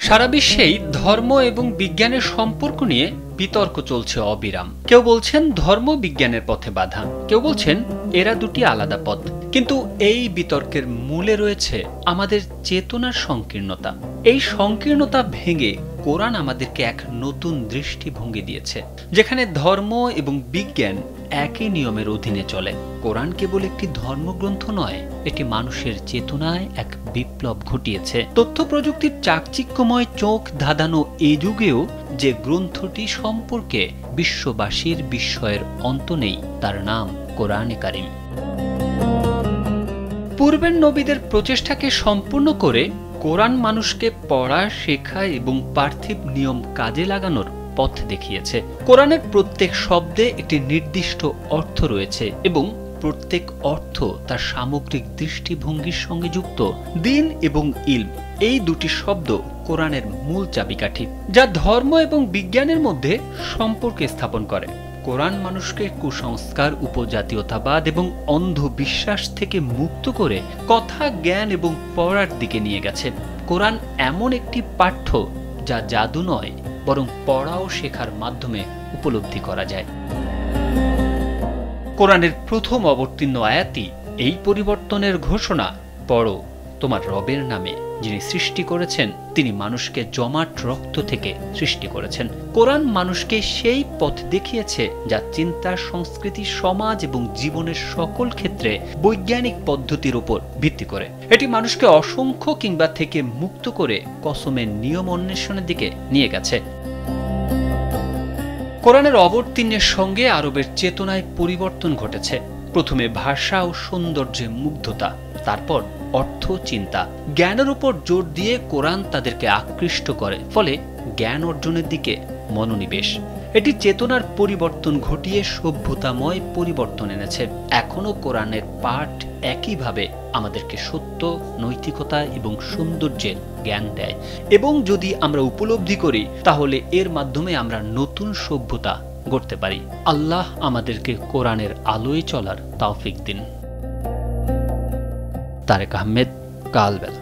সারা বিশ্বেই ধর্ম এবং বিজ্ঞানের সম্পর্ক নিয়ে বিতর্ক চলছে অবিরাম। কেউ বলছেন ধর্ম বিজ্ঞানের পথে বাধা, কেউ বলছেন এরা দুটি আলাদা পথ। কিন্তু এই বিতর্কের মূলে রয়েছে আমাদের চেতনার সংকীর্ণতা। এই সংকীর্ণতা ভেঙে কোরআন আমাদেরকে এক নতুন দৃষ্টিভঙ্গি দিয়েছে, যেখানে ধর্ম এবং বিজ্ঞান একই নিয়মের অধীনে চলে। কোরআন কেবল একটি ধর্মগ্রন্থ নয়, এটি মানুষের চেতনায় এক বিপ্লব ঘটিয়েছে। তথ্য প্রযুক্তির চাকচিক্যময় চোখ ধাঁধানো এই যুগেও যে গ্রন্থটি সম্পর্কে বিশ্ববাসীর বিস্ময়ের অন্ত নেই, তার নাম কোরআনে কারিম। পূর্বের নবীদের প্রচেষ্টাকে সম্পূর্ণ করে কোরআন মানুষকে পড়া, শেখা এবং পার্থিব নিয়ম কাজে লাগানোর পথ দেখিয়েছে। কোরআনের প্রত্যেক শব্দে একটি নির্দিষ্ট অর্থ রয়েছে এবং প্রত্যেক অর্থ তার সামগ্রিক দৃষ্টিভঙ্গির সঙ্গে যুক্ত। দ্বীন এবং ইলম, এই দুটি শব্দ কোরআনের মূল চাবিকাঠি, যা ধর্ম এবং বিজ্ঞানের মধ্যে সম্পর্ক স্থাপন করে। কোরআন মানুষকে কুসংস্কার, উপজাতীয়তাবাদ এবং অন্ধবিশ্বাস থেকে মুক্ত করে কথা, জ্ঞান এবং পড়ার দিকে নিয়ে গেছে। কোরআন এমন একটি পাঠ্য যা জাদু নয়, বরং পড়া ও শেখার মাধ্যমে উপলব্ধি করা যায়। কোরআনের প্রথম অবতীর্ণ আয়াতই এই পরিবর্তনের ঘোষণা। পড়ো তোমার রবের নামে, যিনি সৃষ্টি করেছেন, তিনি মানুষকে জমাট রক্ত থেকে সৃষ্টি করেছেন। কোরআন মানুষকে সেই পথ দেখিয়েছে যা চিন্তা, সংস্কৃতি, সমাজ এবং জীবনের সকল ক্ষেত্রে বৈজ্ঞানিক পদ্ধতির উপর ভিত্তি করে। এটি মানুষকে অসংখ্য কিংবা থেকে মুক্ত করে কসমের নিয়ম অন্বেষণের দিকে নিয়ে গেছে। কোরআনের অবতীর্ণের সঙ্গে আরবের চেতনায় পরিবর্তন ঘটেছে। প্রথমে ভাষা ও সৌন্দর্যে মুগ্ধতা, তারপর অর্থ, চিন্তা, জ্ঞানের উপর জোর দিয়ে কোরআন তাদেরকে আকৃষ্ট করে, ফলে জ্ঞান অর্জনের দিকে মনোনিবেশ। এটি চেতনার পরিবর্তন ঘটিয়ে সভ্যতাময় পরিবর্তন এনেছে। এখনো কোরআনের পাঠ একইভাবে আমাদেরকে সত্য, নৈতিকতা এবং সৌন্দর্যের জ্ঞান দেয়, এবং যদি আমরা উপলব্ধি করি তাহলে এর মাধ্যমে আমরা নতুন সভ্যতা গড়তে পারি। আল্লাহ আমাদেরকে কোরআনের আলোয় চলার তৌফিক দিন। তারেক আহমেদ, কালবেলা।